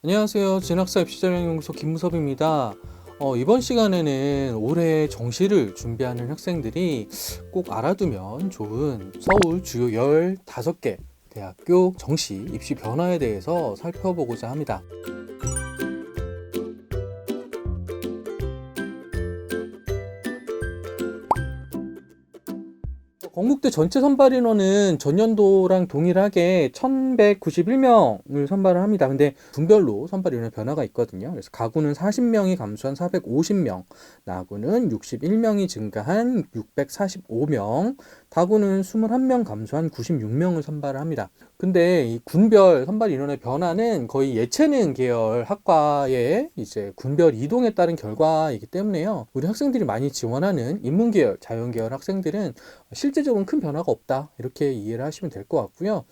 안녕하세요. 진학사 입시전형연구소 김무섭입니다. 이번 시간에는 올해 정시를 준비하는 학생들이 꼭 알아두면 좋은 서울 주요 15개 대학교 정시 입시 변화에 대해서 살펴보고자 합니다. 건국대 전체 선발 인원은 전년도랑 동일하게 1191명을 선발을 합니다. 근데 분별로 선발 인원 변화가 있거든요. 그래서 가구는 40명이 감소한 450명, 나구는 61명이 증가한 645명, 다구는 21명 감소한 96명을 선발을 합니다. 근데 이 군별 선발 인원의 변화는 거의 예체능 계열 학과의 이제 군별 이동에 따른 결과이기 때문에요. 우리 학생들이 많이 지원하는 인문계열, 자연계열 학생들은 실제적으로는 큰 변화가 없다, 이렇게 이해를 하시면 될 것 같고요.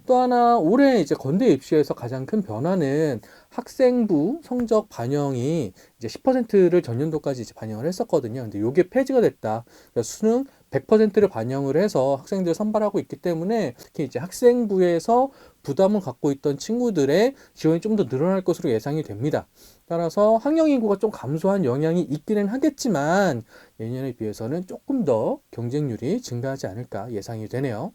또 하나, 올해 이제 건대 입시에서 가장 큰 변화는 학생부 성적 반영이 이제 10%를 전년도까지 이제 반영을 했었거든요. 근데 이게 폐지가 됐다. 그러니까 수능 100%를 반영을 해서 학생들을 선발하고 있기 때문에 특히 이제 학생부에서 부담을 갖고 있던 친구들의 지원이 좀 더 늘어날 것으로 예상이 됩니다. 따라서 학령 인구가 좀 감소한 영향이 있기는 하겠지만 예년에 비해서는 조금 더 경쟁률이 증가하지 않을까 예상이 되네요.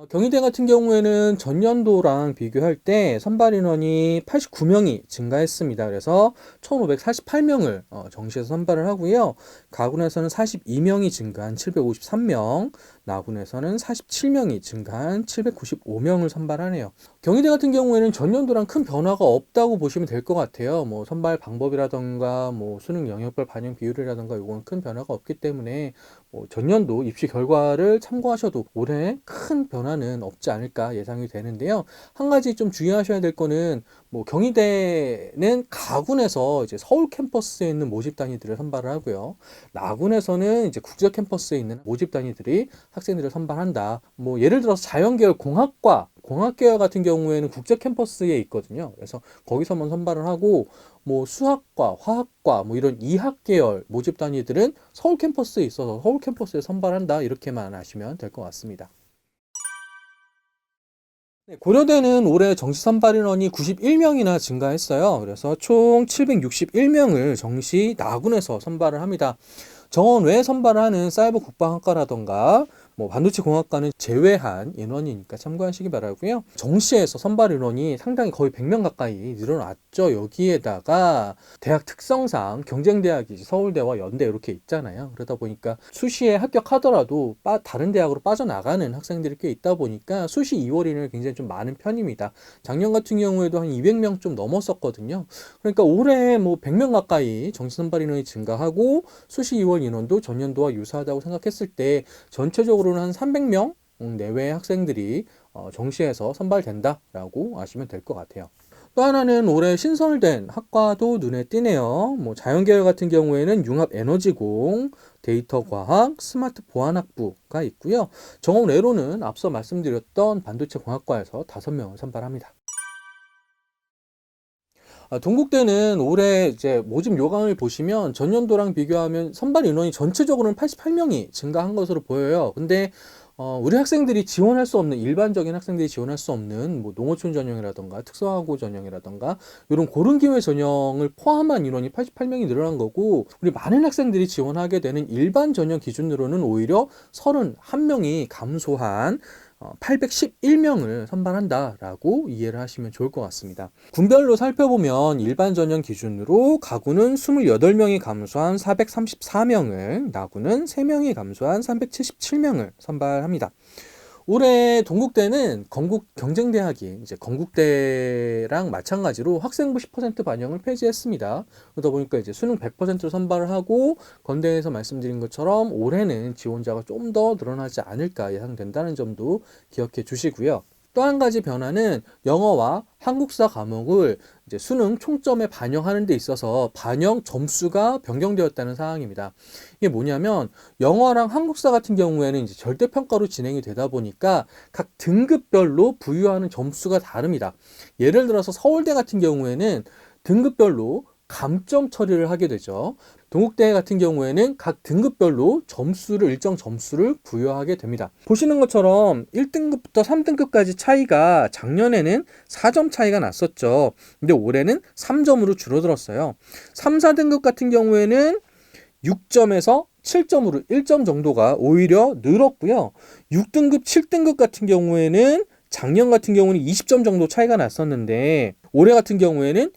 경희대 같은 경우에는 전년도랑 비교할 때 선발 인원이 89명이 증가했습니다. 그래서 1548명을 정시에서 선발을 하고요. 가군에서는 42명이 증가한 753명, 나군에서는 47명이 증가한 795명을 선발하네요. 경희대 같은 경우에는 전년도랑 큰 변화가 없다고 보시면 될 것 같아요. 뭐 선발 방법이라던가 뭐 수능 영역별 반영 비율이라던가 이건 큰 변화가 없기 때문에 뭐 전년도 입시 결과를 참고하셔도 올해 큰 변화는 없지 않을까 예상이 되는데요. 한 가지 좀 주의하셔야 될 거는 뭐 경희대는 가군에서 이제 서울 캠퍼스에 있는 모집 단위들을 선발을 하고요. 나군에서는 이제 국제 캠퍼스에 있는 모집 단위들이 학생들을 선발한다. 뭐 예를 들어서 자연계열 공학계열 같은 경우에는 국제 캠퍼스에 있거든요. 그래서 거기서만 선발을 하고 뭐 수학과, 화학과 뭐 이런 이학 계열 모집 단위들은 서울 캠퍼스에 있어서 서울 캠퍼스에 선발한다, 이렇게만 아시면 될 것 같습니다. 네, 고려대는 올해 정시 선발 인원이 91명이나 증가했어요. 그래서 총 761명을 정시 나군에서 선발을 합니다. 정원 외에 선발을 하는 사이버 국방학과라던가 뭐 반도체 공학과는 제외한 인원이니까 참고하시기 바라고요. 정시에서 선발 인원이 상당히 거의 100명 가까이 늘어났죠. 여기에다가 대학 특성상 경쟁대학이 서울대와 연대 이렇게 있잖아요. 그러다 보니까 수시에 합격하더라도 다른 대학으로 빠져나가는 학생들이 꽤 있다 보니까 수시 2월인을 굉장히 좀 많은 편입니다. 작년 같은 경우에도 한 200명 좀 넘었었거든요. 그러니까 올해 뭐 100명 가까이 정시 선발 인원이 증가하고 수시 2월 인원도 전년도와 유사하다고 생각했을 때 전체적으로는 한 300명 내외의 학생들이 정시에서 선발된다라고 아시면 될 것 같아요. 또 하나는 올해 신설된 학과도 눈에 띄네요. 뭐 자연계열 같은 경우에는 융합에너지공, 데이터과학, 스마트 보안학부가 있고요. 정원 외로는 앞서 말씀드렸던 반도체 공학과에서 5명을 선발합니다. 동국대는 올해 이제 모집 요강을 보시면 전년도랑 비교하면 선발 인원이 전체적으로는 88명이 증가한 것으로 보여요. 근데 우리 학생들이 지원할 수 없는, 일반적인 학생들이 지원할 수 없는 뭐 농어촌 전형이라던가 특성화고 전형이라던가 이런 고른기회 전형을 포함한 인원이 88명이 늘어난 거고, 우리 많은 학생들이 지원하게 되는 일반 전형 기준으로는 오히려 31명이 감소한 811명을 선발한다라고 이해를 하시면 좋을 것 같습니다. 군별로 살펴보면 일반 전형 기준으로 가구는 28명이 감소한 434명을, 나구는 3명이 감소한 377명을 선발합니다. 올해 동국대는 건국 경쟁대학이 이제 건국대랑 마찬가지로 학생부 10% 반영을 폐지했습니다. 그러다 보니까 이제 수능 100%로 선발을 하고, 건대에서 말씀드린 것처럼 올해는 지원자가 좀 더 늘어나지 않을까 예상된다는 점도 기억해 주시고요. 또 한 가지 변화는 영어와 한국사 과목을 이제 수능 총점에 반영하는 데 있어서 반영 점수가 변경되었다는 사항입니다. 이게 뭐냐면 영어랑 한국사 같은 경우에는 이제 절대평가로 진행이 되다 보니까 각 등급별로 부여하는 점수가 다릅니다. 예를 들어서 서울대 같은 경우에는 등급별로 감점 처리를 하게 되죠. 동국대 같은 경우에는 각 등급별로 일정 점수를 부여하게 됩니다. 보시는 것처럼 1등급부터 3등급까지 차이가 작년에는 4점 차이가 났었죠. 근데 올해는 3점으로 줄어들었어요. 3, 4등급 같은 경우에는 6점에서 7점으로 1점 정도가 오히려 늘었고요. 6등급, 7등급 같은 경우에는 작년 같은 경우는 20점 정도 차이가 났었는데 올해 같은 경우에는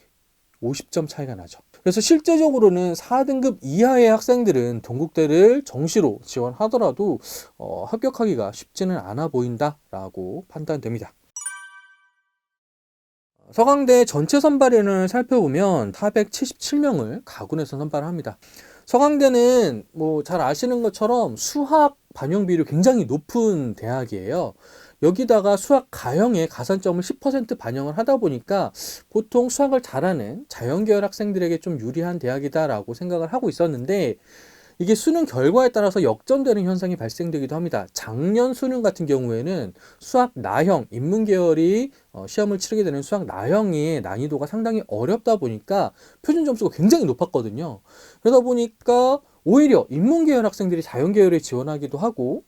50점 차이가 나죠. 그래서 실제적으로는 4등급 이하의 학생들은 동국대를 정시로 지원하더라도 합격하기가 쉽지는 않아 보인다라고 판단됩니다. 서강대 전체 선발인을 살펴보면 477명을 가군에서 선발합니다. 서강대는 잘 아시는 것처럼 수학 반영 비율이 굉장히 높은 대학이에요. 여기다가 수학 가형에 가산점을 10% 반영을 하다 보니까 보통 수학을 잘하는 자연계열 학생들에게 좀 유리한 대학이다라고 생각을 하고 있었는데 이게 수능 결과에 따라서 역전되는 현상이 발생되기도 합니다. 작년 수능 같은 경우에는 수학 나형, 인문계열이 시험을 치르게 되는 수학 나형의 난이도가 상당히 어렵다 보니까 표준 점수가 굉장히 높았거든요. 그러다 보니까 오히려 인문계열 학생들이 자연계열에 지원하기도 하고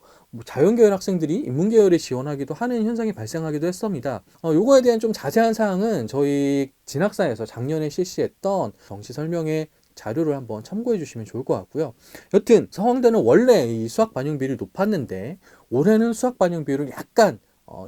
자연계열 학생들이 인문계열에 지원하기도 하는 현상이 발생하기도 했습니다. 요거에 대한 좀 자세한 사항은 저희 진학사에서 작년에 실시했던 정시 설명회 자료를 한번 참고해 주시면 좋을 것 같고요. 여튼 서강대는 원래 이 수학 반영 비율이 높았는데 올해는 수학 반영 비율을 약간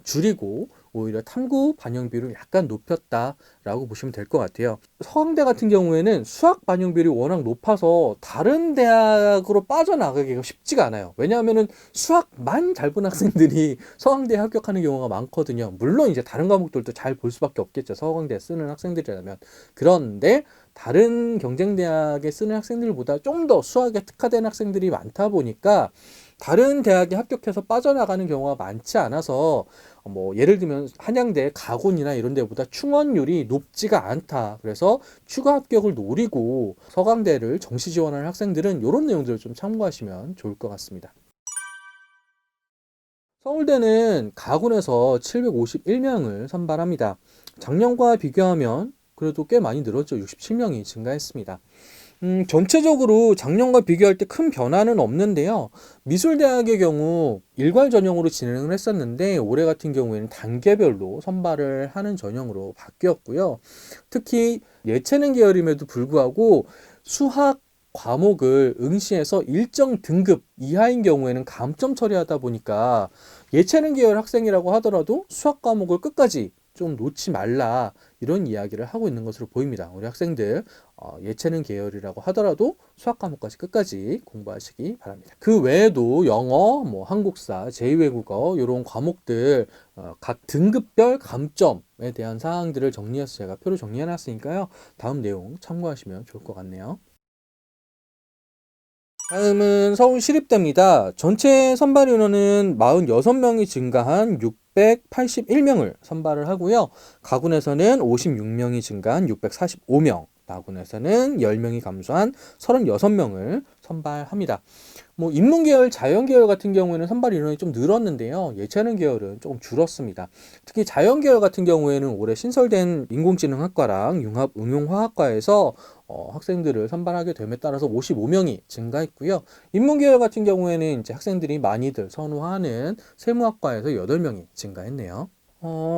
줄이고 오히려 탐구 반영 비율을 약간 높였다라고 보시면 될 것 같아요. 서강대 같은 경우에는 수학 반영 비율이 워낙 높아서 다른 대학으로 빠져나가기가 쉽지가 않아요. 왜냐하면은 수학만 잘 본 학생들이 서강대에 합격하는 경우가 많거든요. 물론 이제 다른 과목들도 잘 볼 수밖에 없겠죠. 서강대에 쓰는 학생들이라면. 그런데 다른 경쟁대학에 쓰는 학생들보다 좀 더 수학에 특화된 학생들이 많다 보니까 다른 대학에 합격해서 빠져나가는 경우가 많지 않아서 예를 들면 한양대, 가군이나 이런 데보다 충원율이 높지가 않다. 그래서 추가 합격을 노리고 서강대를 정시 지원하는 학생들은 이런 내용들을 좀 참고하시면 좋을 것 같습니다. 서울대는 가군에서 751명을 선발합니다. 작년과 비교하면 그래도 꽤 많이 늘었죠. 67명이 증가했습니다. 전체적으로 작년과 비교할 때 큰 변화는 없는데요. 미술대학의 경우 일괄 전형으로 진행을 했었는데 올해 같은 경우에는 단계별로 선발을 하는 전형으로 바뀌었고요. 특히 예체능 계열임에도 불구하고 수학 과목을 응시해서 일정 등급 이하인 경우에는 감점 처리하다 보니까 예체능 계열 학생이라고 하더라도 수학 과목을 끝까지 좀 놓지 말라 이런 이야기를 하고 있는 것으로 보입니다. 우리 학생들 예체능 계열이라고 하더라도 수학 과목까지 끝까지 공부하시기 바랍니다. 그 외에도 영어, 한국사, 제2외국어 이런 과목들 각 등급별 감점에 대한 사항들을 정리해서 제가 표로 정리해 놨으니까요. 다음 내용 참고하시면 좋을 것 같네요. 다음은 서울시립대입니다. 전체 선발 인원은 46명이 증가한 681명을 선발을 하고요. 가군에서는 56명이 증가한 645명, 나군에서는 10명이 감소한 36명을 선발합니다. 인문계열, 자연계열 같은 경우에는 선발 인원이 좀 늘었는데요. 예체능 계열은 조금 줄었습니다. 특히 자연계열 같은 경우에는 올해 신설된 인공지능학과랑 융합응용화학과에서 학생들을 선발하게 됨에 따라서 55명이 증가했고요. 인문계열 같은 경우에는 이제 학생들이 많이들 선호하는 세무학과에서 8명이 증가했네요.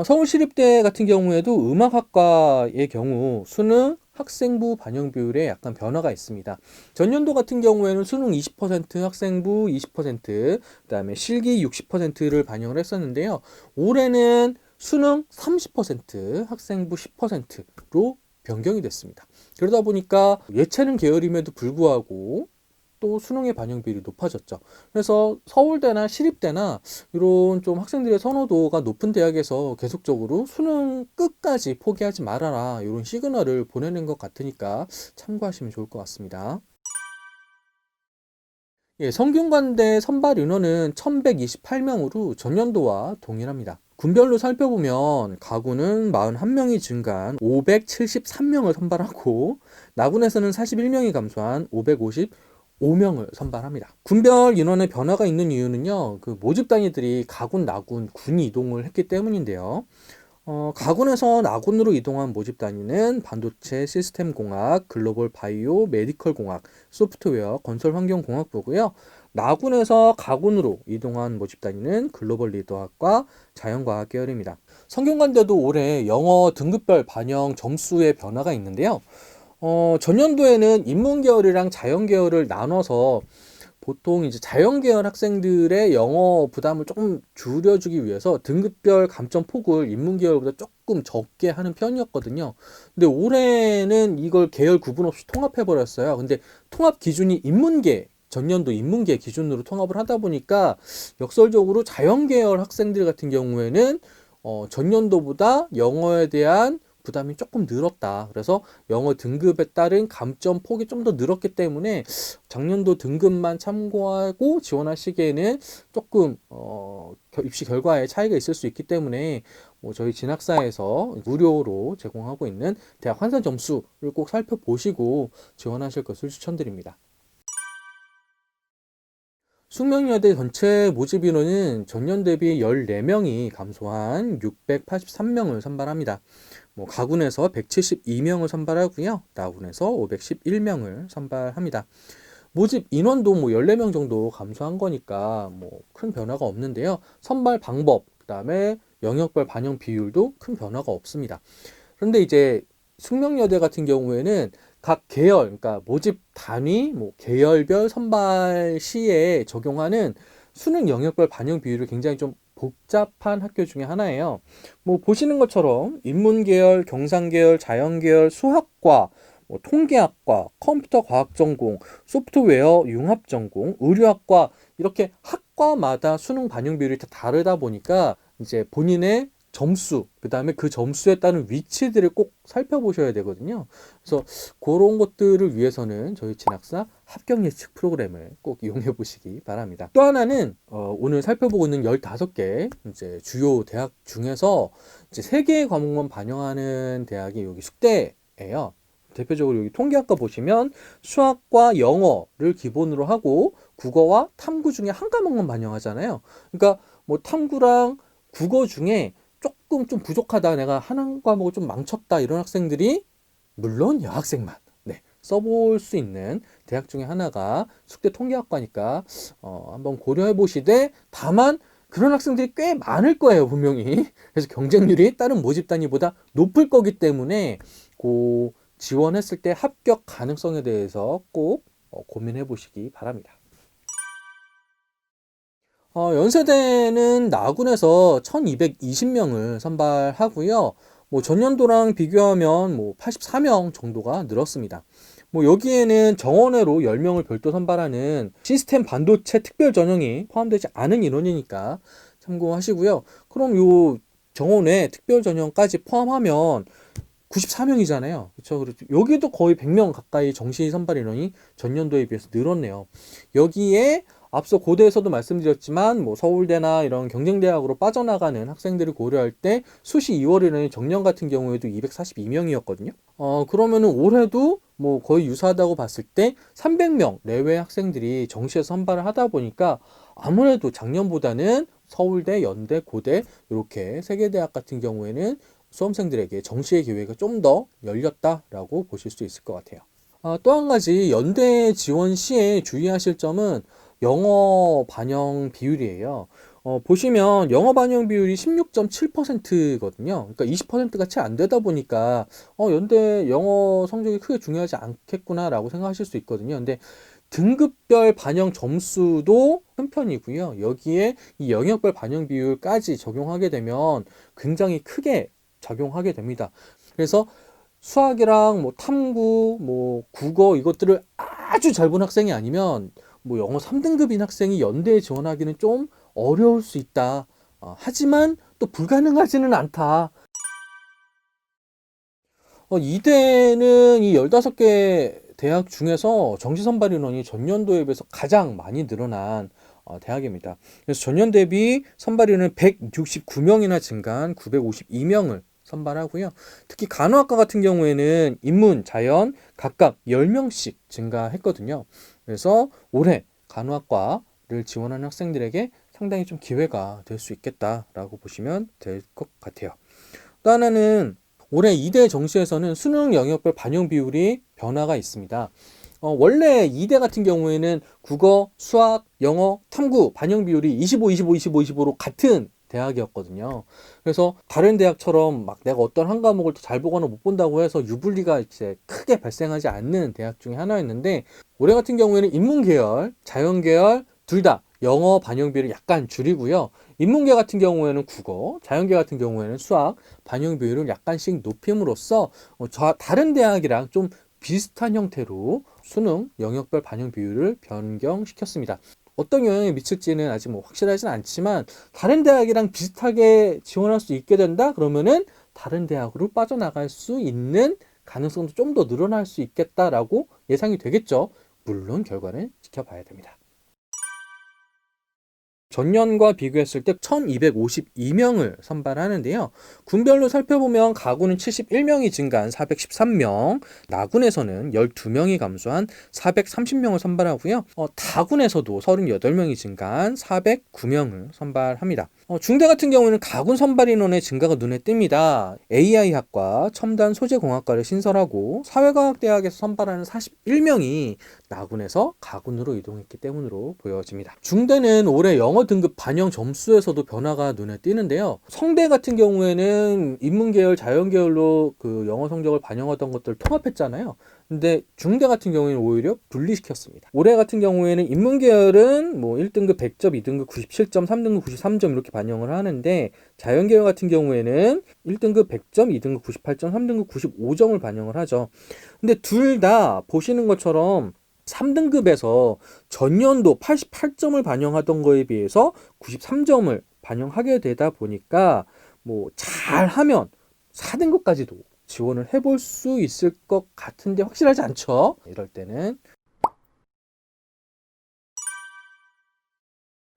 서울시립대 같은 경우에도 음악학과의 경우 수능 학생부 반영 비율에 약간 변화가 있습니다. 전년도 같은 경우에는 수능 20%, 학생부 20%, 그다음에 실기 60%를 반영을 했었는데요. 올해는 수능 30%, 학생부 10%로 변경이 됐습니다. 그러다 보니까 예체능 계열임에도 불구하고 또 수능의 반영 비율이 높아졌죠. 그래서 서울대나 시립대나 이런 좀 학생들의 선호도가 높은 대학에서 계속적으로 수능 끝까지 포기하지 말아라 이런 시그널을 보내는 것 같으니까 참고하시면 좋을 것 같습니다. 예, 성균관대 선발 인원은 1128명으로 전년도와 동일합니다. 군별로 살펴보면 가군은 41명이 증가한 573명을 선발하고 나군에서는 41명이 감소한 555명을 선발합니다. 군별 인원의 변화가 있는 이유는요. 그 모집 단위들이 가군, 나군, 군 이동을 했기 때문인데요. 가군에서 나군으로 이동한 모집 단위는 반도체 시스템 공학, 글로벌 바이오, 메디컬 공학, 소프트웨어, 건설 환경 공학부고요. 나군에서 가군으로 이동한 모집 단위는 글로벌 리더학과, 자연과학 계열입니다. 성균관대도 올해 영어 등급별 반영 점수의 변화가 있는데요. 전년도에는 인문 계열이랑 자연 계열을 나눠서 보통 이제 자연 계열 학생들의 영어 부담을 조금 줄여주기 위해서 등급별 감점 폭을 인문 계열보다 조금 적게 하는 편이었거든요. 근데 올해는 이걸 계열 구분 없이 통합해 버렸어요. 근데 통합 기준이 인문계, 전년도 인문계 기준으로 통합을 하다 보니까 역설적으로 자연 계열 학생들 같은 경우에는 전년도보다 영어에 대한 부담이 조금 늘었다. 그래서 영어 등급에 따른 감점 폭이 좀 더 늘었기 때문에 작년도 등급만 참고하고 지원하시기에는 조금 입시 결과에 차이가 있을 수 있기 때문에 뭐 저희 진학사에서 무료로 제공하고 있는 대학 환산 점수를 꼭 살펴보시고 지원하실 것을 추천드립니다. 숙명여대 전체 모집 인원은 전년 대비 14명이 감소한 683명을 선발합니다. 가군에서 172명을 선발하고요. 나군에서 511명을 선발합니다. 모집 인원도 14명 정도 감소한 거니까 큰 변화가 없는데요. 선발 방법, 그다음에 영역별 반영 비율도 큰 변화가 없습니다. 그런데 이제 숙명여대 같은 경우에는 각 계열, 그러니까 모집 단위, 계열별 선발 시에 적용하는 수능 영역별 반영 비율이 굉장히 좀 복잡한 학교 중에 하나예요. 보시는 것처럼 인문계열, 경상계열, 자연계열, 수학과, 통계학과, 컴퓨터과학 전공, 소프트웨어 융합 전공, 의료학과 이렇게 학과마다 수능 반영 비율이 다 다르다 보니까 이제 본인의 점수, 그 다음에 그 점수에 따른 위치들을 꼭 살펴보셔야 되거든요. 그래서 그런 것들을 위해서는 저희 진학사 합격 예측 프로그램을 꼭 이용해 보시기 바랍니다. 또 하나는 오늘 살펴보고 있는 15개 이제 주요 대학 중에서 이제 3개의 과목만 반영하는 대학이 여기 숙대예요. 대표적으로 여기 통계학과 보시면 수학과 영어를 기본으로 하고 국어와 탐구 중에 한 과목만 반영하잖아요. 그러니까 탐구랑 국어 중에 조금 좀 부족하다, 내가 한 과목을 좀 망쳤다, 이런 학생들이 물론 여학생만 써볼 수 있는 대학 중에 하나가 숙대 통계학과니까 한번 고려해 보시되, 다만 그런 학생들이 꽤 많을 거예요, 분명히. 그래서 경쟁률이 다른 모집 단위보다 높을 거기 때문에 지원했을 때 합격 가능성에 대해서 꼭 고민해 보시기 바랍니다. 연세대는 나군에서 1220명을 선발하고요. 전년도랑 비교하면 84명 정도가 늘었습니다. 여기에는 정원외로 10명을 별도 선발하는 시스템 반도체 특별 전형이 포함되지 않은 인원이니까 참고하시고요. 그럼 요 정원외 특별 전형까지 포함하면 94명이잖아요. 그렇죠? 여기도 거의 100명 가까이 정시 선발 인원이 전년도에 비해서 늘었네요. 여기에 앞서 고대에서도 말씀드렸지만 서울대나 이런 경쟁대학으로 빠져나가는 학생들을 고려할 때 수시 2월이라는 정년 같은 경우에도 242명이었거든요. 그러면은 올해도 거의 유사하다고 봤을 때 300명 내외 학생들이 정시에서 선발을 하다 보니까 아무래도 작년보다는 서울대, 연대, 고대 이렇게 3개 대학 같은 경우에는 수험생들에게 정시의 기회가 좀 더 열렸다라고 보실 수 있을 것 같아요. 또 한 가지 연대 지원 시에 주의하실 점은 영어 반영 비율이에요. 보시면 영어 반영 비율이 16.7%거든요. 그러니까 20%가 채 안 되다 보니까 연대 영어 성적이 크게 중요하지 않겠구나라고 생각하실 수 있거든요. 근데 등급별 반영 점수도 큰 편이고요. 여기에 이 영역별 반영 비율까지 적용하게 되면 굉장히 크게 작용하게 됩니다. 그래서 수학이랑 탐구, 국어 이것들을 아주 잘 본 학생이 아니면 영어 3등급인 학생이 연대에 지원하기는 좀 어려울 수 있다. 하지만 또 불가능하지는 않다. 이대는 이 15개 대학 중에서 정시 선발 인원이 전년도에 비해서 가장 많이 늘어난 대학입니다. 그래서 전년 대비 선발 인원은 169명이나 증가한 952명을 선발하고요. 특히 간호학과 같은 경우에는 인문, 자연 각각 10명씩 증가했거든요. 그래서 올해 간호학과를 지원하는 학생들에게 상당히 좀 기회가 될 수 있겠다라고 보시면 될 것 같아요. 또 하나는 올해 2대 정시에서는 수능 영역별 반영 비율이 변화가 있습니다. 원래 2대 같은 경우에는 국어, 수학, 영어, 탐구 반영 비율이 25, 25, 25, 25로 같은 대학이었거든요. 그래서 다른 대학처럼 막 내가 어떤 한 과목을 더 잘 보거나 못 본다고 해서 유불리가 이제 크게 발생하지 않는 대학 중에 하나였는데, 올해 같은 경우에는 인문계열, 자연계열 둘 다 영어 반영 비율을 약간 줄이고요. 인문계 같은 경우에는 국어, 자연계 같은 경우에는 수학 반영 비율을 약간씩 높임으로써 다른 대학이랑 좀 비슷한 형태로 수능 영역별 반영 비율을 변경시켰습니다. 어떤 영향이 미칠지는 아직 뭐 확실하진 않지만, 다른 대학이랑 비슷하게 지원할 수 있게 된다 그러면은 다른 대학으로 빠져나갈 수 있는 가능성도 좀 더 늘어날 수 있겠다라고 예상이 되겠죠. 물론 결과는 지켜봐야 됩니다. 전년과 비교했을 때 1252명을 선발하는데요. 군별로 살펴보면 가군은 71명이 증가한 413명, 나군에서는 12명이 감소한 430명을 선발하고요. 다군에서도 38명이 증가한 409명을 선발합니다. 중대 같은 경우에는 가군 선발 인원의 증가가 눈에 띕니다. AI학과, 첨단소재공학과를 신설하고 사회과학대학에서 선발하는 41명이 나군에서 가군으로 이동했기 때문으로 보여집니다. 중대는 올해 영어 등급 반영 점수에서도 변화가 눈에 띄는데요. 성대 같은 경우에는 인문계열, 자연계열로 그 영어 성적을 반영하던 것들을 통합했잖아요. 근데 중대 같은 경우에는 오히려 분리시켰습니다. 올해 같은 경우에는 인문계열은 뭐 1등급 100점, 2등급 97점, 3등급 93점 이렇게 반영을 하는데, 자연계열 같은 경우에는 1등급 100점, 2등급 98점, 3등급 95점을 반영을 하죠. 근데 둘 다 보시는 것처럼 3등급에서 전년도 88점을 반영하던 거에 비해서 93점을 반영하게 되다 보니까 뭐 잘하면 4등급까지도 지원을 해볼 수 있을 것 같은데 확실하지 않죠. 이럴 때는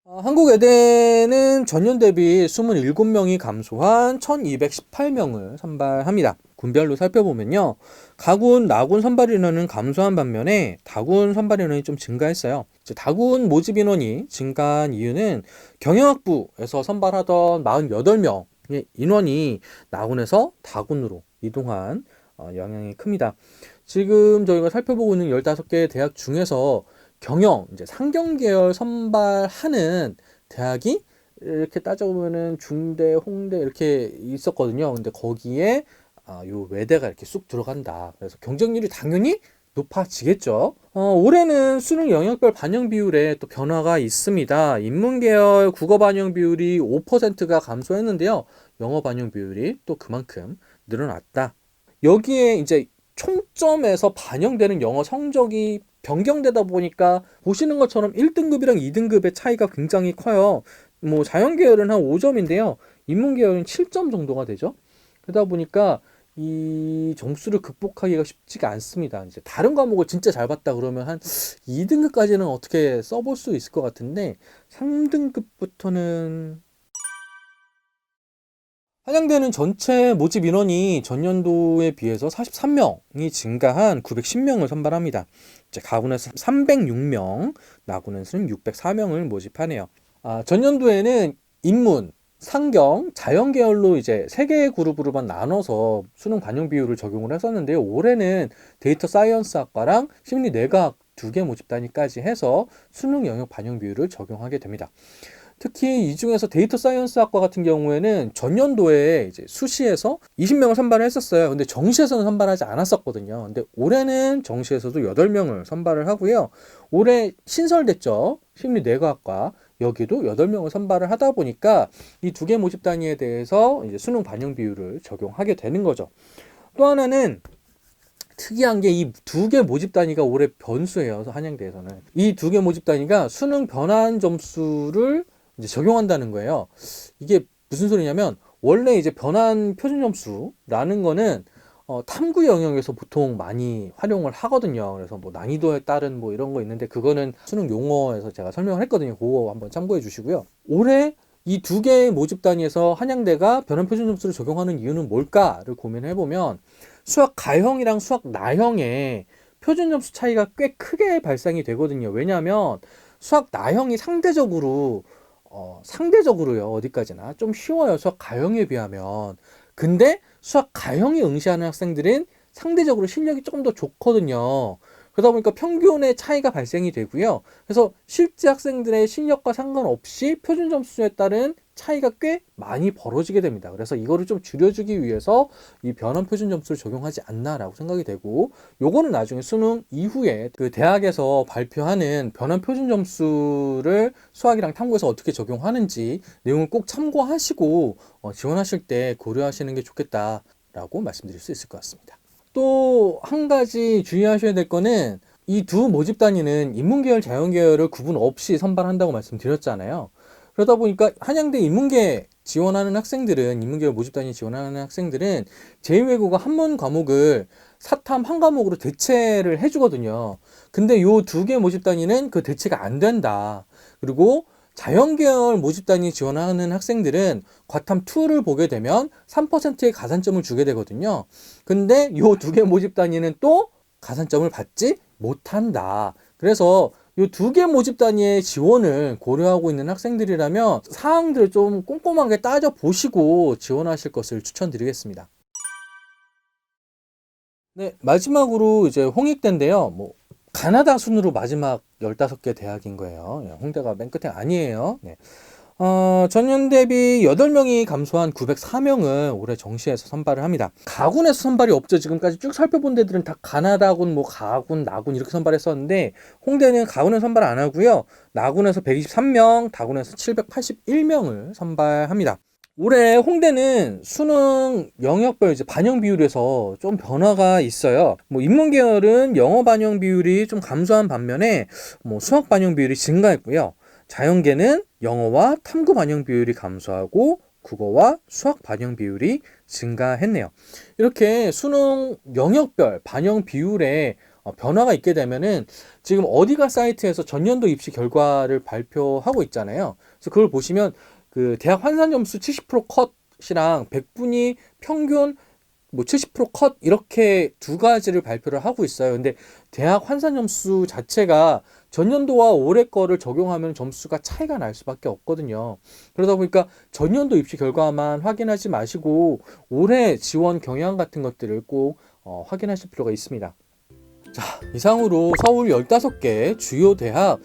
한국외대는 전년 대비 27명이 감소한 1218명을 선발합니다. 군별로 살펴보면요. 가군, 나군 선발 인원은 감소한 반면에 다군 선발 인원이 좀 증가했어요. 다군 모집 인원이 증가한 이유는 경영학부에서 선발하던 48명의 인원이 나군에서 다군으로 이동한 영향이 큽니다. 지금 저희가 살펴보고 있는 15개 대학 중에서 경영, 이제 상경 계열 선발하는 대학이 이렇게 따져보면은 중대, 홍대 이렇게 있었거든요. 근데 거기에 요 외대가 이렇게 쑥 들어간다. 그래서 경쟁률이 당연히 높아지겠죠. 올해는 수능 영역별 반영 비율에 또 변화가 있습니다. 인문계열 국어 반영 비율이 5%가 감소했는데요. 영어 반영 비율이 또 그만큼 늘어났다. 여기에 이제 총점에서 반영되는 영어 성적이 변경되다 보니까 보시는 것처럼 1등급이랑 2등급의 차이가 굉장히 커요. 뭐 자연계열은 한 5점인데요. 인문계열은 7점 정도가 되죠. 그러다 보니까 이 점수를 극복하기가 쉽지가 않습니다. 이제 다른 과목을 진짜 잘 봤다 그러면 한 2등급까지는 어떻게 써볼 수 있을 것 같은데 3등급부터는 한양대는 전체 모집 인원이 전년도에 비해서 43명이 증가한 910명을 선발합니다. 이제 가군에서 306명, 나군에서는 604명을 모집하네요. 전년도에는 인문, 상경, 자연계열로 이제 3개의 그룹으로만 나눠서 수능 반영 비율을 적용을 했었는데요. 올해는 데이터 사이언스 학과랑 심리뇌과학 2개 모집 단위까지 해서 수능 영역 반영 비율을 적용하게 됩니다. 특히 이 중에서 데이터 사이언스 학과 같은 경우에는 전년도에 이제 수시에서 20명을 선발을 했었어요. 근데 정시에서는 선발하지 않았었거든요. 근데 올해는 정시에서도 8명을 선발을 하고요. 올해 신설됐죠. 심리뇌과학과. 여기도 8명을 선발을 하다 보니까 이 2개 모집 단위에 대해서 이제 수능 반영 비율을 적용하게 되는 거죠. 또 하나는 특이한 게 이 2개 모집 단위가 올해 변수예요. 한양대에서는. 이 2개 모집 단위가 수능 변환 점수를 이제 적용한다는 거예요. 이게 무슨 소리냐면, 원래 이제 변환 표준 점수라는 거는 탐구 영역에서 보통 많이 활용을 하거든요. 그래서 뭐 난이도에 따른 뭐 이런 거 있는데, 그거는 수능 용어에서 제가 설명을 했거든요. 그거 한번 참고해 주시고요. 올해 이 2개의 모집 단위에서 한양대가 변환 표준 점수를 적용하는 이유는 뭘까를 고민해 보면, 수학 가형이랑 수학 나형의 표준 점수 차이가 꽤 크게 발생이 되거든요. 왜냐하면 수학 나형이 상대적으로요, 어디까지나 좀 쉬워요. 수학 가형에 비하면. 근데 수학 가형에 응시하는 학생들은 상대적으로 실력이 조금 더 좋거든요. 그러다 보니까 평균의 차이가 발생이 되고요. 그래서 실제 학생들의 실력과 상관없이 표준 점수에 따른 차이가 꽤 많이 벌어지게 됩니다. 그래서 이거를 좀 줄여주기 위해서 이 변환 표준 점수를 적용하지 않나라고 생각이 되고, 요거는 나중에 수능 이후에 그 대학에서 발표하는 변환 표준 점수를 수학이랑 탐구에서 어떻게 적용하는지 내용을 꼭 참고하시고 지원하실 때 고려하시는 게 좋겠다라고 말씀드릴 수 있을 것 같습니다. 또 한 가지 주의하셔야 될 거는, 이 두 모집 단위는 인문계열, 자연계열을 구분 없이 선발한다고 말씀드렸잖아요. 그러다 보니까 한양대 인문계 지원하는 학생들은, 인문계열 모집 단위 지원하는 학생들은 제2외국어 한문 과목을 사탐 한 과목으로 대체를 해주거든요. 근데 요 두 개 모집 단위는 그 대체가 안 된다. 그리고 자연계열 모집 단위 지원하는 학생들은 과탐 2를 보게 되면 3%의 가산점을 주게 되거든요. 근데 요 두 개 모집 단위는 또 가산점을 받지 못한다. 그래서 이 두 개 모집 단위의 지원을 고려하고 있는 학생들이라면 사항들을 좀 꼼꼼하게 따져보시고 지원하실 것을 추천드리겠습니다. 네, 마지막으로 이제 홍익대인데요. 가나다 순으로 마지막 15개 대학인 거예요. 홍대가 맨 끝에 아니에요. 네. 전년 대비 8명이 감소한 904명을 올해 정시에서 선발을 합니다. 가군에서 선발이 없죠. 지금까지 쭉 살펴본 데들은 다 가나다군, 가군, 나군 이렇게 선발했었는데, 홍대는 가군에 선발 안 하고요. 나군에서 123명, 다군에서 781명을 선발합니다. 올해 홍대는 수능 영역별 이제 반영 비율에서 좀 변화가 있어요. 인문계열은 영어 반영 비율이 좀 감소한 반면에 수학 반영 비율이 증가했고요. 자연계는 영어와 탐구 반영 비율이 감소하고 국어와 수학 반영 비율이 증가했네요. 이렇게 수능 영역별 반영 비율에 변화가 있게 되면은, 지금 어디가 사이트에서 전년도 입시 결과를 발표하고 있잖아요. 그래서 그걸 보시면 그 대학 환산 점수 70% 컷이랑 100분위 평균 70%컷 이렇게 두 가지를 발표를 하고 있어요. 근데 대학 환산 점수 자체가 전년도와 올해 거를 적용하면 점수가 차이가 날 수밖에 없거든요. 그러다 보니까 전년도 입시 결과만 확인하지 마시고 올해 지원 경향 같은 것들을 꼭 확인하실 필요가 있습니다. 자, 이상으로 서울 15개 주요 대학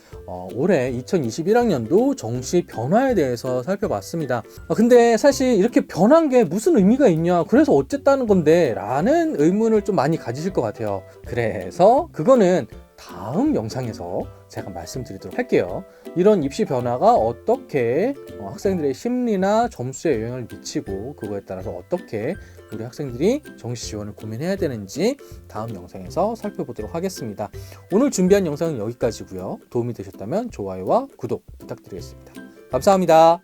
올해 2021학년도 정시 변화에 대해서 살펴봤습니다. 근데 사실 이렇게 변한 게 무슨 의미가 있냐, 그래서 어쨌다는 건데 라는 의문을 좀 많이 가지실 것 같아요. 그래서 그거는 다음 영상에서 제가 말씀드리도록 할게요. 이런 입시 변화가 어떻게 학생들의 심리나 점수에 영향을 미치고, 그거에 따라서 어떻게 우리 학생들이 정시 지원을 고민해야 되는지 다음 영상에서 살펴보도록 하겠습니다. 오늘 준비한 영상은 여기까지고요. 도움이 되셨다면 좋아요와 구독 부탁드리겠습니다. 감사합니다.